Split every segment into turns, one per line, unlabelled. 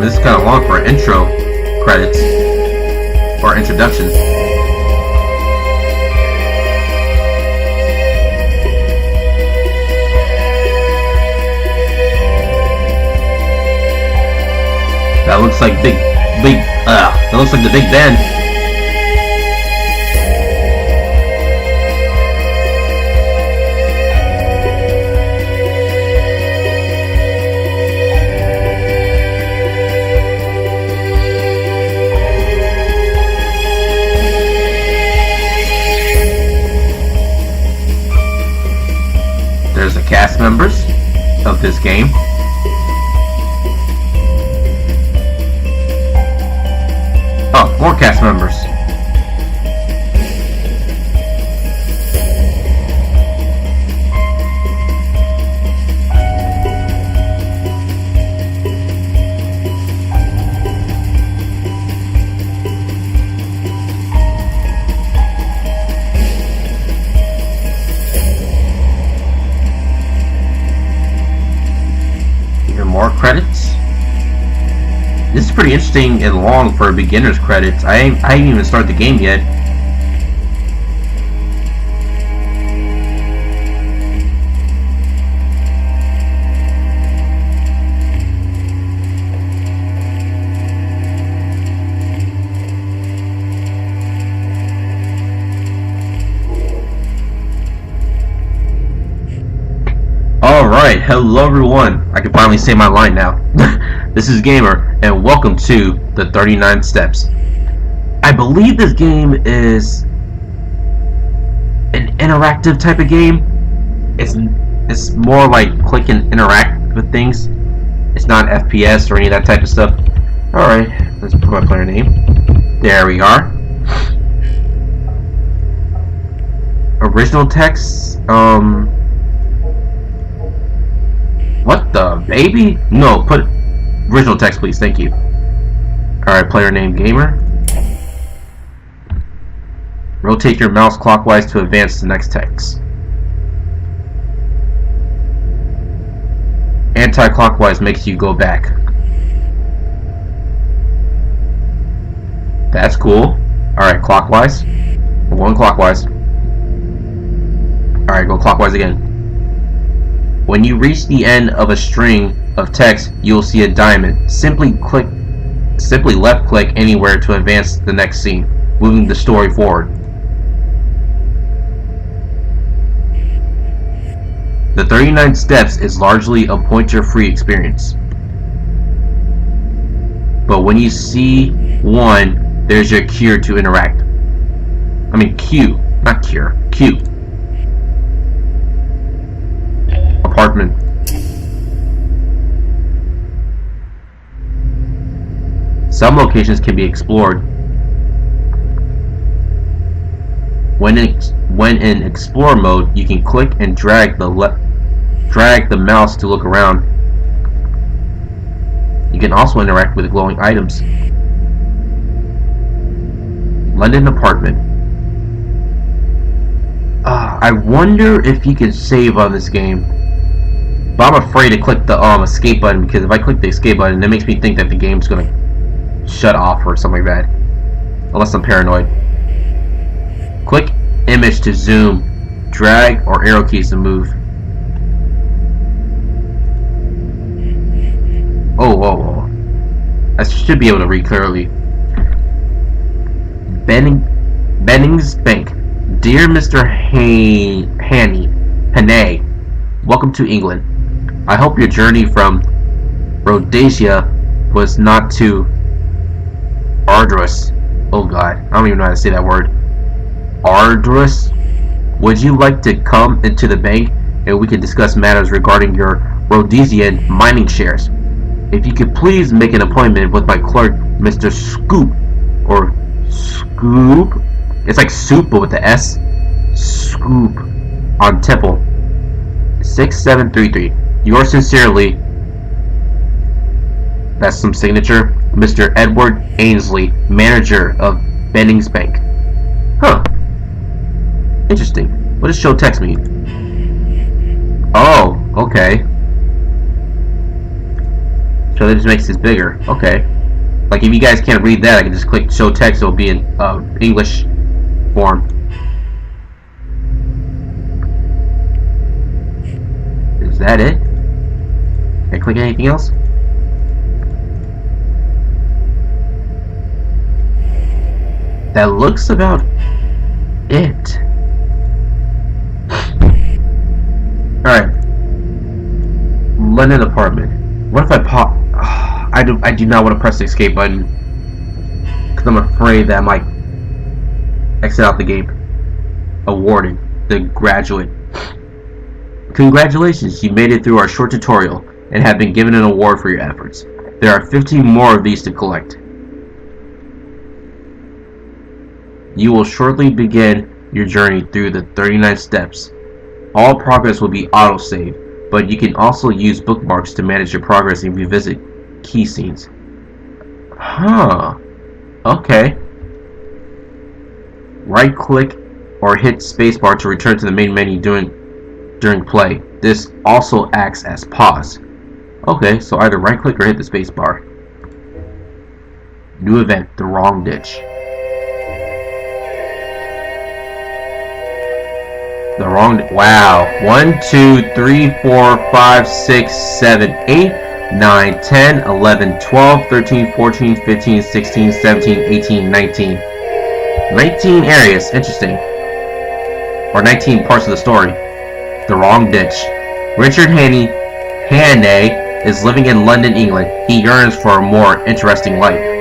this is kind of long for intro credits or introduction. That looks like that looks like the Big Ben. There's the cast members of this game. Oh, more cast members. More credits. This is pretty interesting and long for beginner's credits. I didn't even start the game yet. Alright, hello everyone. I can finally say my line now. This is Gamer, and welcome to the 39 Steps. I believe this game is an interactive type of game. It's more like click and interact with things. It's not FPS or any of that type of stuff. Alright, let's put my player name. There we are. Original text, what the baby? No, put original text, please. Thank you. Alright, player name Gamer. Rotate your mouse clockwise to advance to the next text. Anti-clockwise makes you go back. That's cool. Alright, clockwise. We're going clockwise. Alright, go clockwise again. When you reach the end of a string of text, you'll see a diamond. Simply left click anywhere to advance the next scene, moving the story forward. The 39 Steps is largely a pointer-free experience. But when you see one, there's your cue to interact. I mean cue, not cure, cue. Apartment. Some locations can be explored. When in explore mode, you can click and drag the mouse to look around. You can also interact with glowing items. London apartment. I wonder if you can save on this game. But I'm afraid to click the escape button, because if I click the escape button, it makes me think that the game's gonna shut off or something like that. Unless I'm paranoid. Click image to zoom, drag or arrow keys to move. Oh. I should be able to read clearly. Benning's Bank. Dear Mr. Hannay, welcome to England. I hope your journey from Rhodesia was not too arduous. Oh god, I don't even know how to say that word. Arduous? Would you like to come into the bank and we can discuss matters regarding your Rhodesian mining shares? If you could please make an appointment with my clerk, Mr. Scoop, or Scoop? It's like soup but with the S. Scoop on Temple 6733. Yours sincerely, that's some signature, Mr. Edward Ainsley, manager of Benning's Bank. Huh. Interesting. What does show text mean? Oh, okay. So that just makes this bigger. Okay. Like if you guys can't read that, I can just click show text. It'll be in English form. Is that it? Can I click anything else? That looks about it. Alright. London apartment. What if I pop... I do not want to press the escape button. Because I'm afraid that I might exit out the game. Awarded. The graduate. Congratulations, you made it through our short tutorial and have been given an award for your efforts. There are 15 more of these to collect. You will shortly begin your journey through the 39 steps. All progress will be autosaved, but you can also use bookmarks to manage your progress and revisit key scenes. Huh. Okay. Right click or hit spacebar to return to the main menu during play. This also acts as pause. Okay, so either right click or hit the spacebar. New event, the wrong ditch. The wrong, wow. 1, 2, 3, 4, 5, 6, 7, 8, 9, 10, 11, 12, 13, 14, 15, 16, 17, 18, 19. 19 areas, interesting. Or 19 parts of the story. The wrong ditch. Richard Hannay is living in London, England. He yearns for a more interesting life.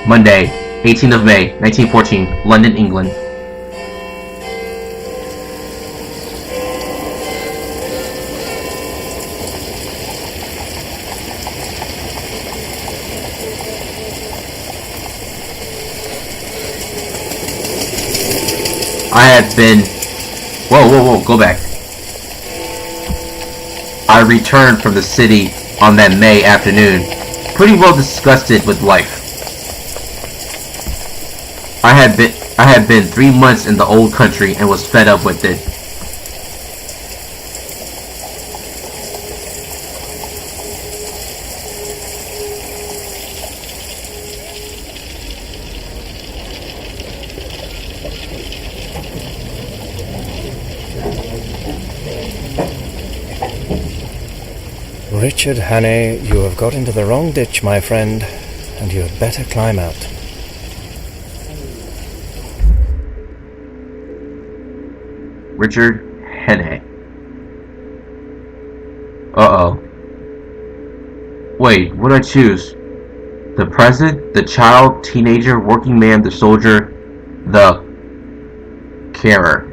Monday, 18th of May, 1914, London, England. I have been... Whoa, go back. I returned from the city on that May afternoon, pretty well disgusted with life. I had been 3 months in the old country and was fed up with it.
Richard Hannay, you have got into the wrong ditch, my friend, and you had better climb out.
Richard Hannay. Uh-oh. Wait, what do I choose? The present, the child, teenager, working man, the soldier, the carer.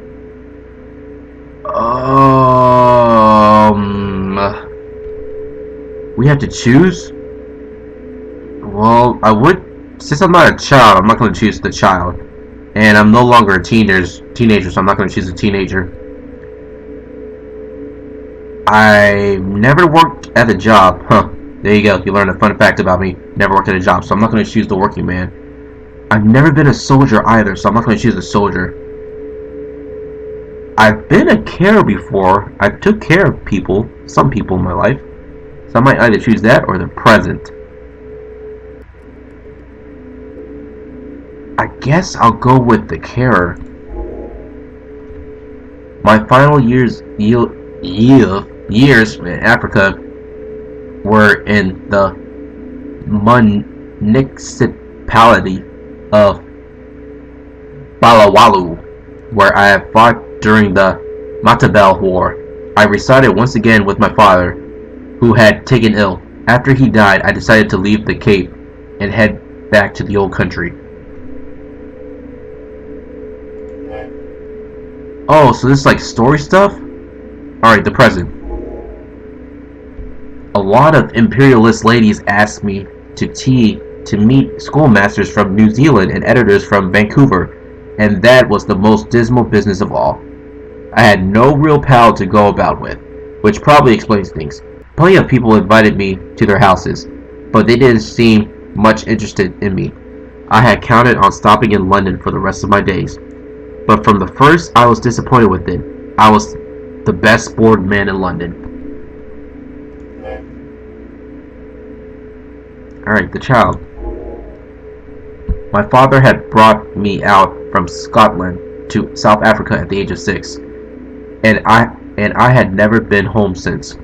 We have to choose? Well, I would, since I'm not a child, I'm not going to choose the child. And I'm no longer a teenager, so I'm not going to choose a teenager. I never worked at a job. Huh. There you go. You learned a fun fact about me. Never worked at a job, so I'm not going to choose the working man. I've never been a soldier either, so I'm not going to choose a soldier. I've been a carer before. I took care of people, some people in my life. So I might either choose that or the present. I guess I'll go with the carer. My final years in Africa were in the municipality of Balawalu, where I had fought during the Matabele War. I resided once again with my father, who had taken ill. After he died, I decided to leave the Cape and head back to the old country. Oh, so this is like story stuff? Alright, the present. A lot of imperialist ladies asked me to meet schoolmasters from New Zealand and editors from Vancouver, and that was the most dismal business of all. I had no real pal to go about with, which probably explains things. Plenty of people invited me to their houses, but they didn't seem much interested in me. I had counted on stopping in London for the rest of my days, but from the first I was disappointed with it. I was the best bored man in London. Alright, the child. My father had brought me out from Scotland to South Africa at the age of 6, and I had never been home since.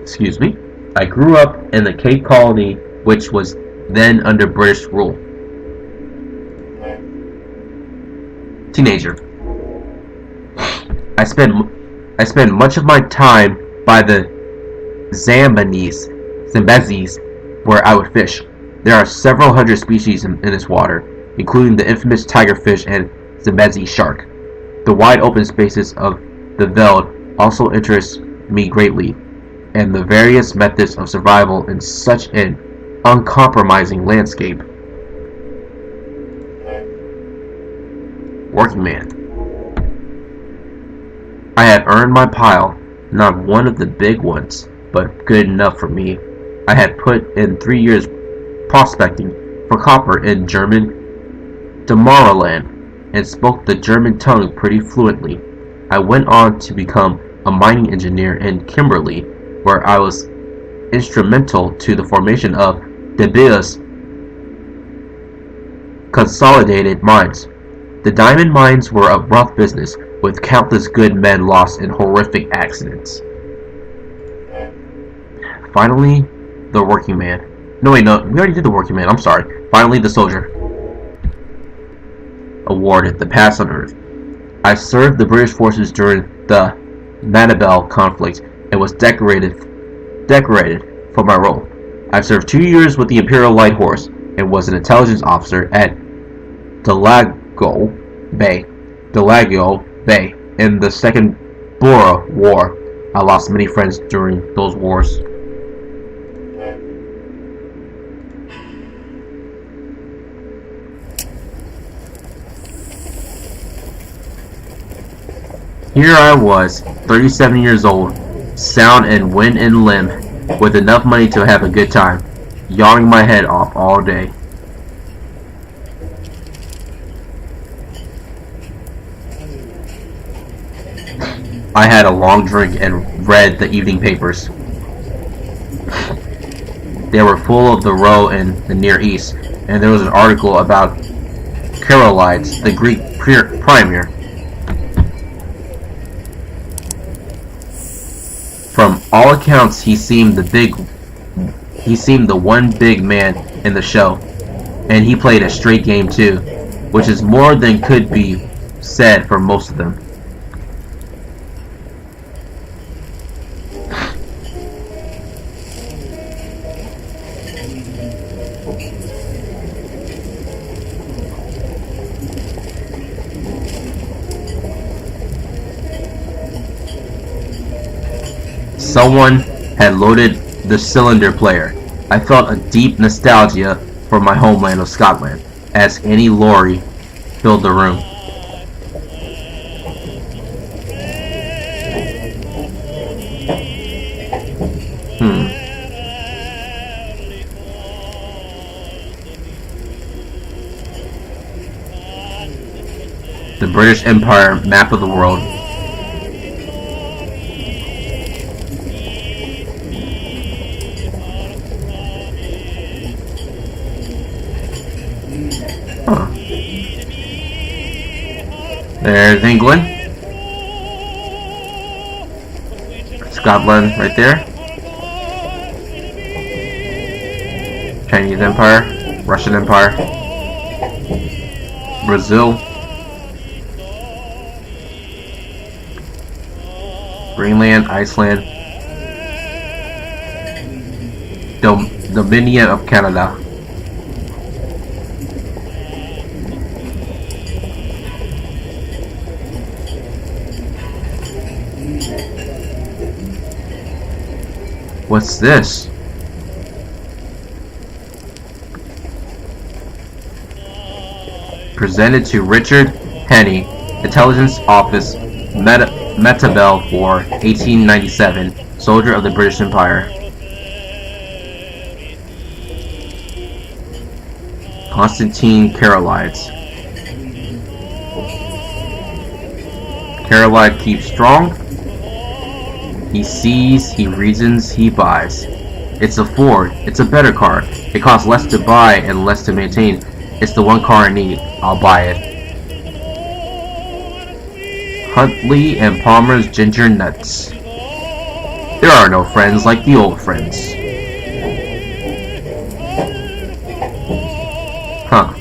Excuse me. I grew up in the Cape Colony, which was then under British rule. Teenager. I spent much of my time by the Zambezis, where I would fish. There are several hundred species in this water, including the infamous tigerfish and Zambezi shark. The wide open spaces of the veld also interest me greatly, and the various methods of survival in such an uncompromising landscape. Working man. I had earned my pile, not one of the big ones, but good enough for me. I had put in 3 years prospecting for copper in German Damaraland and spoke the German tongue pretty fluently. I went on to become a mining engineer in Kimberley, where I was instrumental to the formation of De Beers Consolidated Mines. The diamond mines were a rough business, with countless good men lost in horrific accidents. Finally, the working man. No, wait, no, we already did the working man. I'm sorry. Finally, the soldier. Awarded the Pass on Earth. I served the British forces during the Manabelle conflict and was decorated for my role. I served 2 years with the Imperial Light Horse and was an intelligence officer at Delagoa Bay in the Second Boer War. I lost many friends during those wars. Here I was, 37 years old, sound in wind and limb, with enough money to have a good time, yawning my head off all day. I had a long drink and read the evening papers. They were full of the row in the Near East, and there was an article about Carolides, the Greek premier. From all accounts, he seemed the one big man in the show, and he played a straight game too, which is more than could be said for most of them. Someone had loaded the cylinder player. I felt a deep nostalgia for my homeland of Scotland as any lorry filled the room. The British Empire map of the world. Huh. There's England. Scotland right there. Chinese Empire. Russian Empire. Brazil. Greenland, Iceland. Dominion of Canada. What's this? Presented to Richard Hannay, Intelligence Office, Metabelle War, 1897, soldier of the British Empire. Constantine Carolides. Carolide keeps strong. He sees, he reasons, he buys. It's a Ford. It's a better car. It costs less to buy and less to maintain. It's the one car I need. I'll buy it. Huntley and Palmer's Ginger Nuts. There are no friends like the old friends. Huh.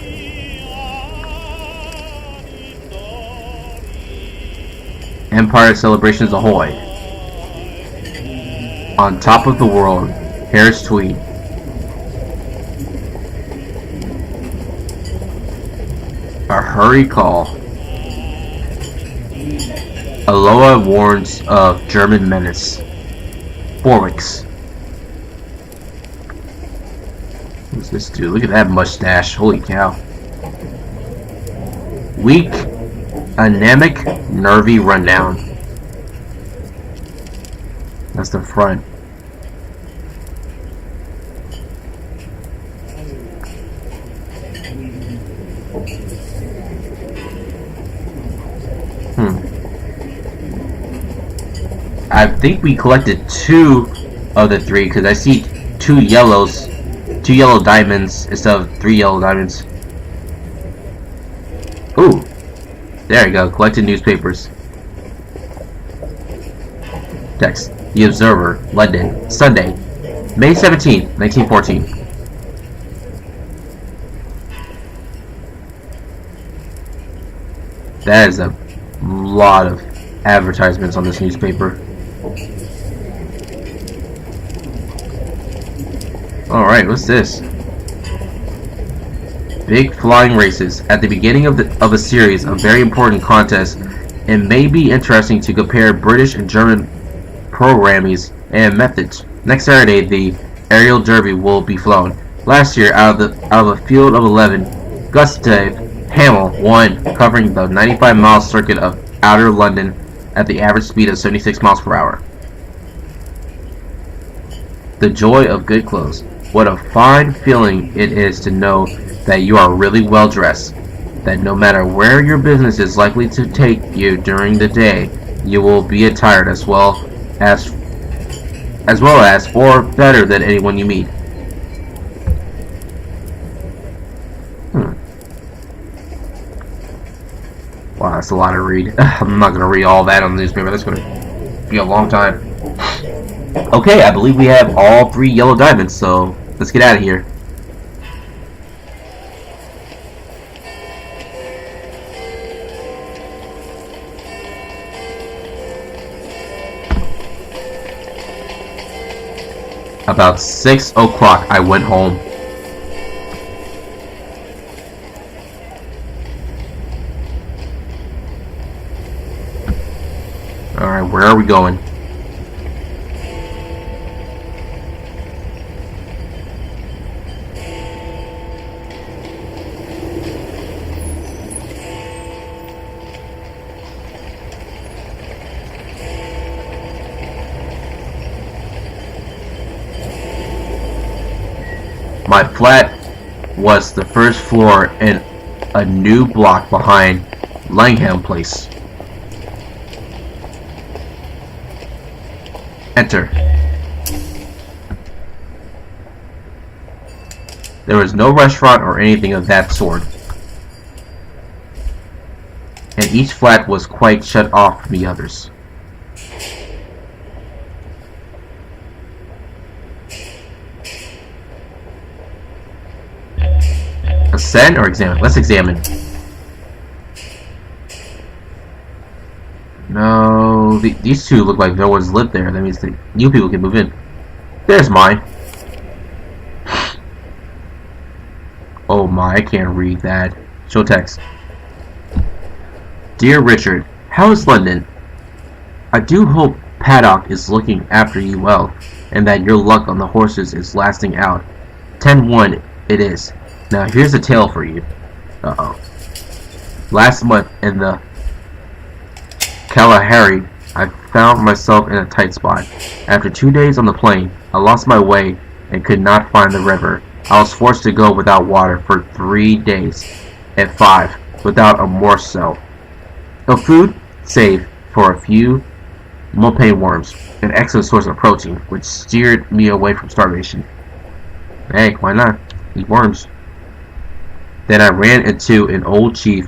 Empire Celebrations Ahoy. On top of the world. Harris Tweed. A hurry call. Aloha warns of German menace. Borwick's. Who's this dude? Look at that mustache. Holy cow. Weak, anemic, nervy rundown. That's the front. I think we collected 2 of the 3 because I see 2 yellow diamonds instead of 3 yellow diamonds. Ooh, there you go. Collected newspapers. Text: The Observer, London, Sunday, May 17, 1914. That is a lot of advertisements on this newspaper. Alright, what's this? Big flying races. At the beginning of a series of very important contests, it may be interesting to compare British and German programming and methods. Next Saturday, the aerial derby will be flown. Last year, out of a field of 11, Gustav Hamel won, covering the 95-mile circuit of outer London at the average speed of 76 miles per hour. The joy of good clothes. What a fine feeling it is to know that you are really well dressed, that no matter where your business is likely to take you during the day, you will be attired as well as or better than anyone you meet. Wow, that's a lot to read. I'm not going to read all that on the newspaper. That's going to be a long time. Okay, I believe we have all 3 yellow diamonds, so let's get out of here. About 6 o'clock, I went home. Alright, where are we going? My flat was the first floor in a new block behind Langham Place. Enter. There was no restaurant or anything of that sort, and each flat was quite shut off from the others. Ascend or examine? Let's examine. No, these 2 look like no one's lived there. That means the new people can move in. There's mine. Oh my, I can't read that. Show text. Dear Richard, how is London? I do hope Paddock is looking after you well, and that your luck on the horses is lasting out. 10-1 it is. Now here's a tale for you. Uh-oh. Last month in the Kalahari, I found myself in a tight spot. After 2 days on the plane, I lost my way and could not find the river. I was forced to go without water for 3 days, and 5 without a morsel of food, save for a few mopane worms, an excellent source of protein, which steered me away from starvation. Hey, why not? Eat worms. Then I ran into an old chief,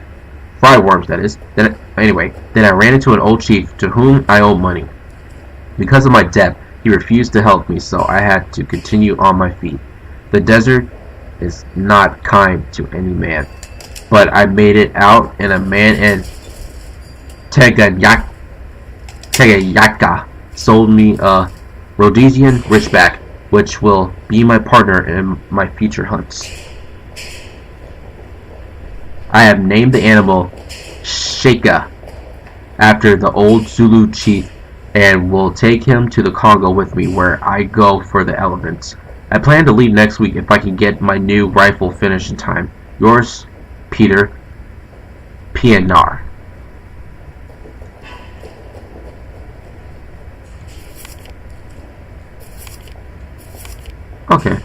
fried worms that is. Then I ran into an old chief to whom I owed money. Because of my debt, he refused to help me, so I had to continue on my feet. The desert is not kind to any man, but I made it out, and a man in Tegayaka sold me a Rhodesian Ridgeback, which will be my partner in my future hunts. I have named the animal Shaka after the old Zulu chief and will take him to the Congo with me where I go for the elephants. I plan to leave next week if I can get my new rifle finished in time. Yours, Peter PNR. Okay.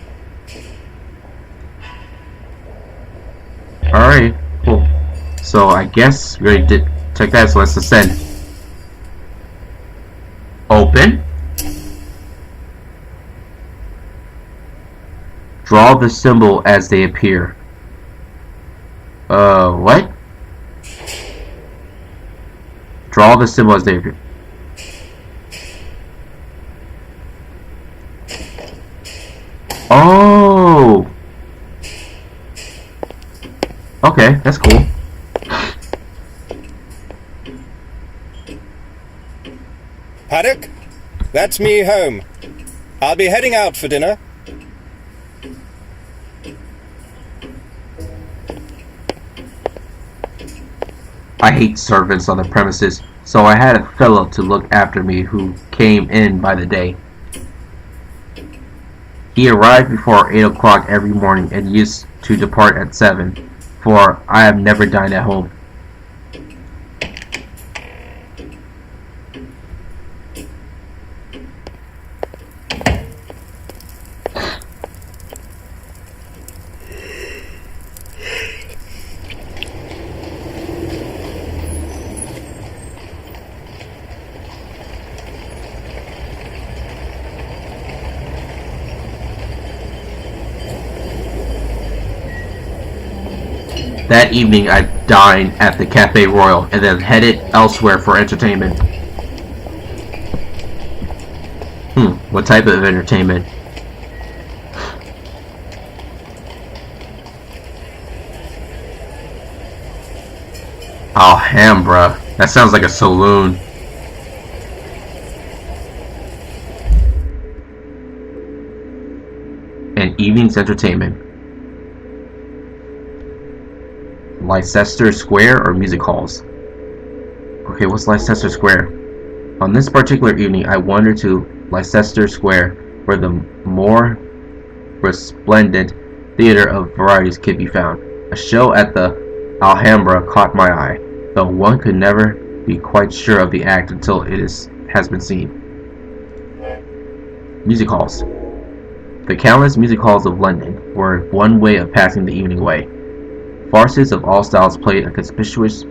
Alright, cool. So I guess we already did check that, so let's ascend. Open. Draw the symbol as they appear. What? Draw the symbol as they appear. Oh! Okay, that's cool.
Paddock? That's me home. I'll be heading out for dinner.
I hate servants on the premises, so I had a fellow to look after me who came in by the day. He arrived before 8 o'clock every morning and used to depart at 7, for I have never dined at home. That evening I dined at the Cafe Royal and then headed elsewhere for entertainment. What type of entertainment? Alhambra. That sounds like a saloon. An evening's entertainment. Leicester Square or music halls? Okay, what's Leicester Square? On this particular evening, I wandered to Leicester Square, where the more resplendent theater of varieties could be found. A show at the Alhambra caught my eye, though one could never be quite sure of the act until it has been seen. Music halls. The countless music halls of London were one way of passing the evening away. Farces of all styles played a conspicuous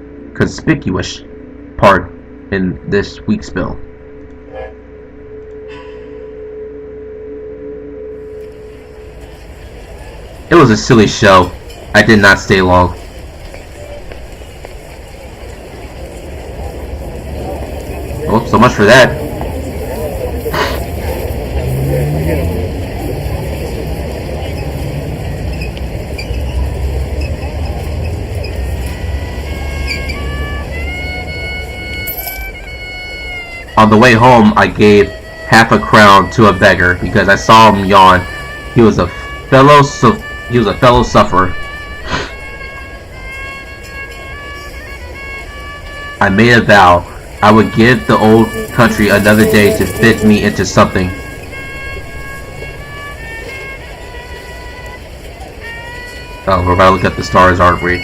part in this week's bill. It was a silly show. I did not stay long. Oh, so much for that. On the way home, I gave half a crown to a beggar because I saw him yawn. He was a fellow sufferer. I made a vow I would give the old country another day to fit me into something. Oh, we're about to look at the stars, aren't we?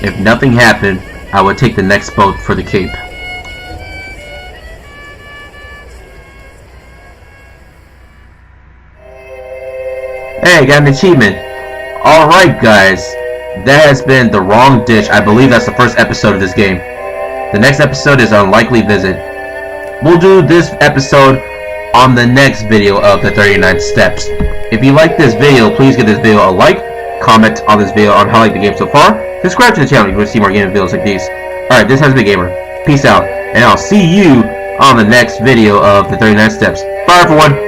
If nothing happened, I would take the next boat for the Cape. Hey, got an achievement. Alright guys, that has been The Wrong Ditch. I believe that's the first episode of this game. The next episode is Unlikely Visit. We'll do this episode on the next video of the 39 steps. If you like this video, please give this video a like, comment on this video on how you like the game so far, subscribe to the channel if you want to see more gaming videos like these. Alright, this has been Gamer. Peace out, and I'll see you on the next video of the 39 steps. Bye everyone!